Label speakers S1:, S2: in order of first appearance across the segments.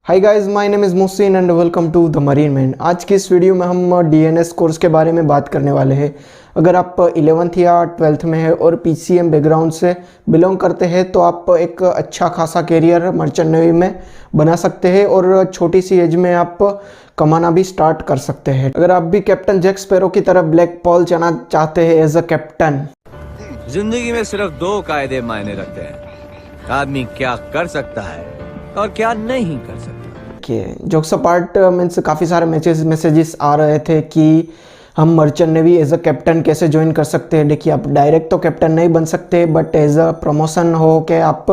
S1: Hi guys, my name is Mohsin and welcome to the marine man. आज की इस video में हम डीएनएस कोर्स के बारे में बात करने वाले हैं। अगर आप 11th या 12th में है और पीसीएम बैकग्राउंड से बिलोंग करते हैं तो आप एक अच्छा खासा कैरियर मर्चेंट नेवी में बना सकते हैं और छोटी सी एज में आप कमाना भी स्टार्ट कर सकते हैं। अगर आप भी कैप्टन जैक स्पैरो की तरह ब्लैक पॉल जाना चाहते हैं एज अ कैप्टन।
S2: जिंदगी में सिर्फ दो कायदे मायने रखते हैं, आदमी क्या कर सकता है और क्या नहीं कर सकता।
S1: जोक्स अपार्ट मीन्स काफ़ी सारे मैसेजेस आ रहे थे कि हम merchant navy as a captain कैसे ज्वाइन कर सकते हैं। देखिए, आप डायरेक्ट तो कैप्टन नहीं बन सकते, बट एज अ प्रमोशन हो के आप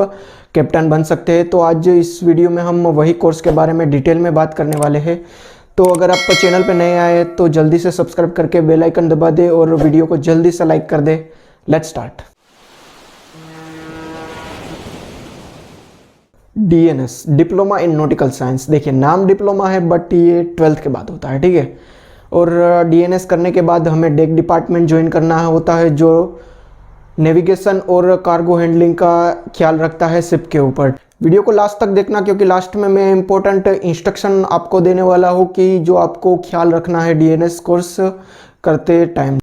S1: कैप्टन बन सकते हैं। तो आज इस वीडियो में हम वही कोर्स के बारे में डिटेल में बात करने वाले हैं। तो अगर आप चैनल पे नए आए तो जल्दी से सब्सक्राइब करके बेल आइकन दबा दे और वीडियो को जल्दी से लाइक कर दे। Let's start. DNS, diploma in nautical science. देखिए, नाम डिप्लोमा है बट ये 12th के बाद होता है, ठीक है। और डीएनएस करने के बाद हमें डेक डिपार्टमेंट ज्वाइन करना होता है जो नेविगेशन और कार्गो हैंडलिंग का ख्याल रखता है शिप के ऊपर। वीडियो को लास्ट तक देखना क्योंकि लास्ट में मैं इंपॉर्टेंट इंस्ट्रक्शन आपको देने वाला हूँ कि जो आपको ख्याल रखना है डीएनएस कोर्स करते टाइम।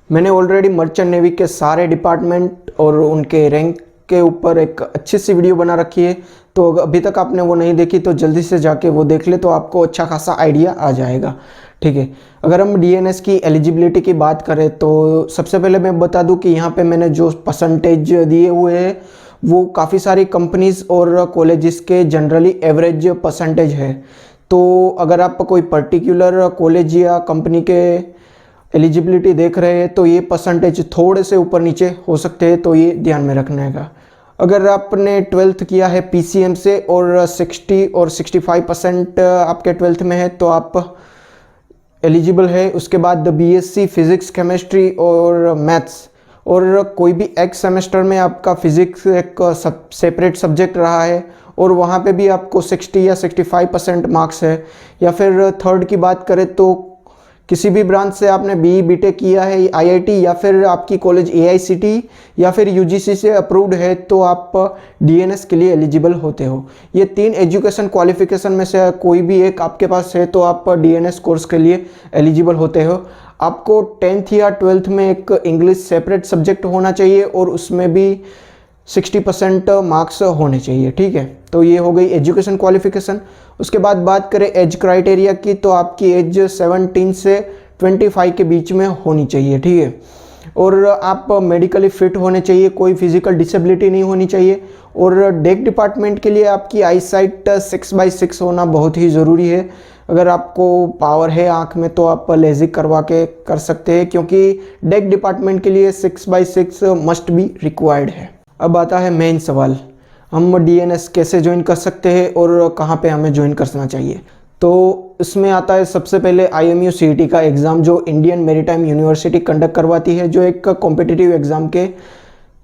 S1: मैंने ऑलरेडी मर्चेंट नेवी के सारे डिपार्टमेंट और उनके रैंक के ऊपर एक अच्छी सी वीडियो बना रखी है, तो अभी तक आपने वो नहीं देखी तो जल्दी से जाके वो देख ले, तो आपको अच्छा खासा आइडिया आ जाएगा, ठीक है। अगर हम डीएनएस की एलिजिबिलिटी की बात करें तो सबसे पहले मैं बता दूं कि यहाँ पे मैंने जो परसेंटेज दिए हुए हैं वो काफ़ी सारी कंपनीज और कॉलेजेस के जनरली एवरेज परसेंटेज है। तो अगर आप कोई पर्टिकुलर कॉलेज या कंपनी के एलिजिबिलिटी देख रहे हैं तो ये परसेंटेज थोड़े से ऊपर नीचे हो सकते हैं, तो ये ध्यान में रखने का। अगर आपने 12th किया है पीसीएम से और 60 और 65% आपके 12th में है तो आप एलिजिबल है। उसके बाद बीएससी फिजिक्स, केमिस्ट्री और मैथ्स, और कोई भी एक सेमेस्टर में आपका फिजिक्स एक सेपरेट सब्जेक्ट रहा है और वहाँ पे भी आपको 60 या 65% मार्क्स है। या फिर थर्ड की बात करें तो किसी भी ब्रांच से आपने बीई बीटेक किया है, आईआईटी या फिर आपकी कॉलेज एआईसीटी या फिर यूजीसी से अप्रूव्ड है तो आप डीएनएस के लिए एलिजिबल होते हो। ये 3 एजुकेशन क्वालिफिकेशन में से कोई भी एक आपके पास है तो आप डीएनएस कोर्स के लिए एलिजिबल होते हो। आपको 10th या 12th में एक इंग्लिश सेपरेट सब्जेक्ट होना चाहिए और उसमें भी 60% मार्क्स होने चाहिए, ठीक है। तो ये हो गई एजुकेशन क्वालिफिकेशन। उसके बाद बात करें एज क्राइटेरिया की तो आपकी एज 17 से 25 के बीच में होनी चाहिए, ठीक है। और आप मेडिकली फिट होने चाहिए, कोई फिजिकल डिसेबिलिटी नहीं होनी चाहिए। और डेक डिपार्टमेंट के लिए आपकी आई साइट 6/6 होना बहुत ही ज़रूरी है। अगर आपको पावर है आँख में तो आप लेजिक करवा के कर सकते हैं, क्योंकि डेक डिपार्टमेंट के लिए 6/6 मस्ट बी रिक्वायर्ड है। अब आता है मेन सवाल, हम डीएनएस कैसे ज्वाइन कर सकते हैं और कहाँ पे हमें ज्वाइन करना चाहिए। तो इसमें आता है सबसे पहले आईएमयू सीईटी का एग्ज़ाम जो इंडियन मैरीटाइम यूनिवर्सिटी कंडक्ट करवाती है, जो एक कॉम्पिटिटिव एग्ज़ाम के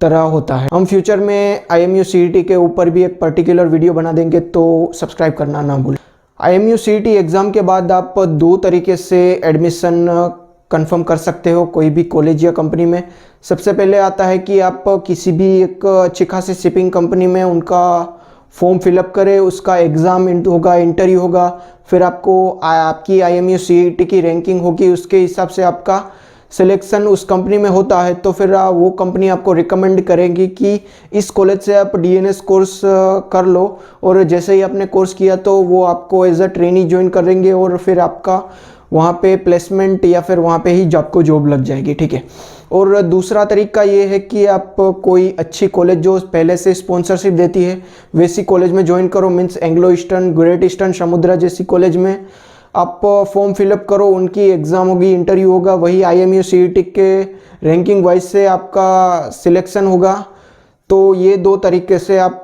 S1: तरह होता है। हम फ्यूचर में आईएमयू सीईटी के ऊपर भी एक पर्टिकुलर वीडियो बना देंगे, तो सब्सक्राइब करना ना भूलें। आईएमयू सीईटी एग्ज़ाम के बाद आप 2 तरीके से एडमिशन कंफर्म कर सकते हो कोई भी कॉलेज या कंपनी में। सबसे पहले आता है कि आप किसी भी एक अच्छी खासी शिपिंग कंपनी में उनका फॉर्म फिलअप करें, उसका एग्ज़ाम होगा, इंटरव्यू होगा, फिर आपकी आईएमयू सीईटी की रैंकिंग होगी, उसके हिसाब से आपका सिलेक्शन उस कंपनी में होता है। तो फिर वो कंपनी आपको रिकमेंड करेगी कि इस कॉलेज से आप डीएनएस कोर्स कर लो, और जैसे ही आपने कोर्स किया तो वो आपको एज अ ट्रेनी ज्वाइन करेंगे और फिर आपका वहाँ पे प्लेसमेंट या फिर वहाँ पे ही आपको जॉब लग जाएगी, ठीक है। और दूसरा तरीका ये है कि आप कोई अच्छी कॉलेज जो पहले से स्पॉन्सरशिप देती है वैसी कॉलेज में ज्वाइन करो, means Anglo eastern, great eastern, समुद्रा जैसी कॉलेज में आप फॉर्म फिलअप करो, उनकी एग्ज़ाम होगी, इंटरव्यू होगा, वही आईएमयू सीईटी के रैंकिंग वाइज से आपका सिलेक्शन होगा। तो ये 2 तरीके से आप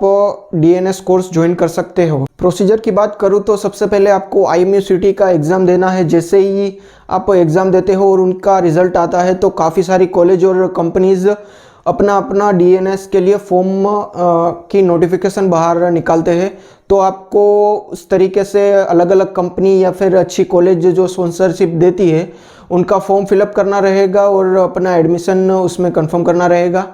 S1: डीएनएस कोर्स ज्वाइन कर सकते हो। प्रोसीजर की बात करूँ तो सबसे पहले आपको आईएमयू सीईटी का एग्ज़ाम देना है। जैसे ही आप एग्ज़ाम देते हो और उनका रिज़ल्ट आता है तो काफ़ी सारी कॉलेज और कंपनीज़ अपना अपना डीएनएस के लिए फॉर्म की नोटिफिकेशन बाहर निकालते हैं। तो आपको उस तरीके से अलग अलग कंपनी या फिर अच्छी कॉलेज जो स्पॉन्सरशिप देती है उनका फॉर्म फिलअप करना रहेगा और अपना एडमिशन उसमें कंफर्म करना रहेगा,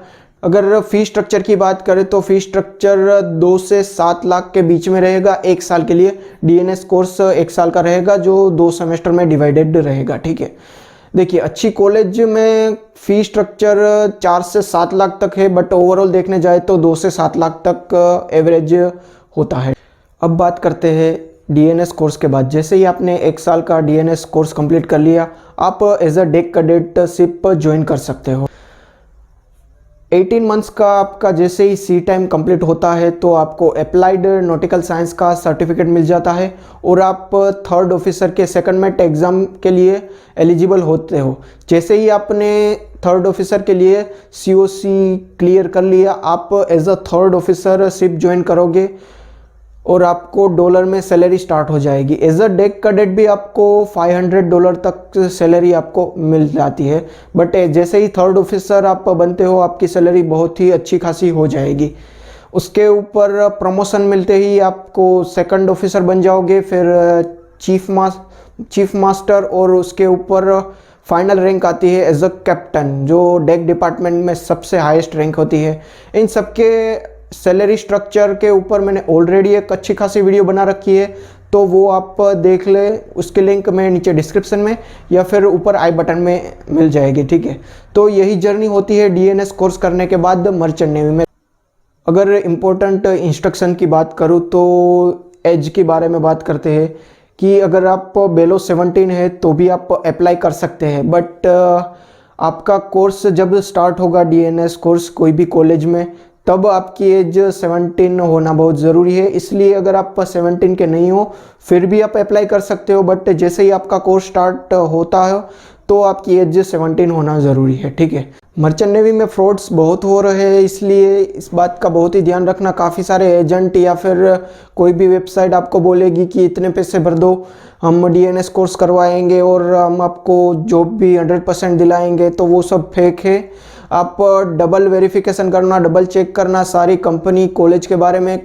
S1: अगर फ़ी स्ट्रक्चर की बात करें तो फ़ी स्ट्रक्चर 2 से 7 लाख के बीच में रहेगा 1 साल के लिए। डीएनएस कोर्स 1 साल का रहेगा जो 2 सेमेस्टर में डिवाइडेड रहेगा, ठीक है। देखिए अच्छी कॉलेज में फ़ी स्ट्रक्चर 4 से 7 लाख तक है, बट ओवरऑल देखने जाए तो 2 से 7 लाख तक एवरेज होता है। अब बात करते हैं डीएनएस कोर्स के बाद। जैसे ही आपने 1 साल का डीएनएस कोर्स कंप्लीट कर लिया, आप एज अ डेक कैडेटशिप ज्वाइन कर सकते हो। 18 मंथ्स का आपका जैसे ही सी टाइम कंप्लीट होता है तो आपको अप्लाइड नॉटिकल साइंस का सर्टिफिकेट मिल जाता है और आप 3rd ऑफिसर के सेकंडमेट एग्ज़ाम के लिए एलिजिबल होते हो। जैसे ही आपने 3rd ऑफिसर के लिए सीओसी क्लियर कर लिया, आप as a 3rd officer ship join करोगे और आपको डॉलर में सैलरी स्टार्ट हो जाएगी। एज अ डेक कैडेट भी आपको $500 तक सैलरी आपको मिल जाती है, बट जैसे ही 3rd ऑफिसर आप बनते हो आपकी सैलरी बहुत ही अच्छी खासी हो जाएगी। उसके ऊपर प्रमोशन मिलते ही आपको 2nd ऑफिसर बन जाओगे, फिर चीफ मास्टर और उसके ऊपर फाइनल रैंक आती है एज अ कैप्टन, जो डेक डिपार्टमेंट में सबसे हाईएस्ट रैंक होती है। इन सबके सैलरी स्ट्रक्चर के ऊपर मैंने ऑलरेडी एक अच्छी खासी वीडियो बना रखी है, तो वो आप देख ले। उसके लिंक मैं नीचे डिस्क्रिप्शन में या फिर ऊपर आई बटन में मिल जाएगी, ठीक है। तो यही जर्नी होती है डीएनएस कोर्स करने के बाद मर्चेंट नेवी में। अगर इम्पोर्टेंट इंस्ट्रक्शन की बात करूँ तो एज के बारे में बात करते हैं कि अगर आप बेलो 17 है तो भी आप अप्लाई कर सकते हैं, बट आपका कोर्स जब स्टार्ट होगा डीएनएस कोर्स कोई भी कॉलेज में, तब आपकी एज 17 होना बहुत ज़रूरी है। इसलिए अगर आप 17 के नहीं हो फिर भी आप अप्लाई कर सकते हो, बट जैसे ही आपका कोर्स स्टार्ट होता है तो आपकी एज 17 होना ज़रूरी है, ठीक है। मर्चेंट नेवी में फ्रॉड्स बहुत हो रहे हैं, इसलिए इस बात का बहुत ही ध्यान रखना। काफ़ी सारे एजेंट या फिर कोई भी वेबसाइट आपको बोलेगी कि इतने पैसे भर दो, हम डीएनएस कोर्स करवाएंगे और हम आपको जॉब भी 100% दिलाएंगे, तो वो सब फेक है। आप डबल वेरिफिकेशन करना, डबल चेक करना सारी कंपनी कॉलेज के बारे में।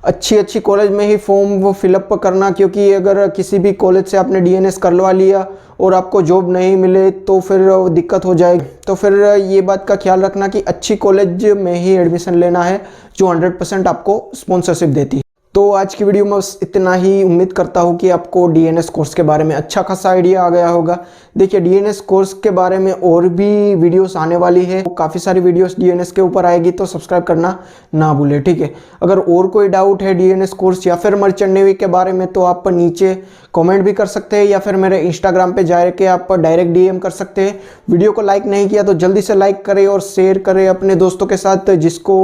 S1: अच्छी कॉलेज में ही फॉर्म वो फिलअप करना, क्योंकि अगर किसी भी कॉलेज से आपने डीएनएस करवा लिया और आपको जॉब नहीं मिले तो फिर दिक्कत हो जाएगी। तो फिर ये बात का ख्याल रखना कि अच्छी कॉलेज में ही एडमिशन लेना है जो 100% आपको स्पॉन्सरशिप देती है। तो आज की वीडियो में बस इतना ही। उम्मीद करता हूँ कि आपको डीएनएस कोर्स के बारे में अच्छा खासा आइडिया आ गया होगा। देखिए डीएनएस कोर्स के बारे में और भी वीडियोस आने वाली है, काफ़ी सारी वीडियोस डीएनएस के ऊपर आएगी, तो सब्सक्राइब करना ना भूले, ठीक है। अगर और कोई डाउट है डीएनएस कोर्स या फिर मर्चेंट नेवी के बारे में तो आप नीचे कमेंट भी कर सकते हैं या फिर मेरे इंस्टाग्राम पे जाके आप डायरेक्ट डीएम कर सकते हैं। वीडियो को लाइक नहीं किया तो जल्दी से लाइक करें और शेयर करें अपने दोस्तों के साथ जिसको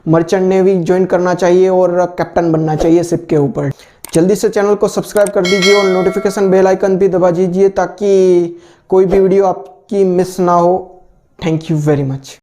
S1: मर्चेंट नेवी ज्वाइन करना चाहिए और कैप्टन बनना चाहिए शिप के ऊपर। जल्दी से चैनल को सब्सक्राइब कर दीजिए और नोटिफिकेशन बेल आइकन भी दबा दीजिए ताकि कोई भी वीडियो आपकी मिस ना हो। Thank you very much.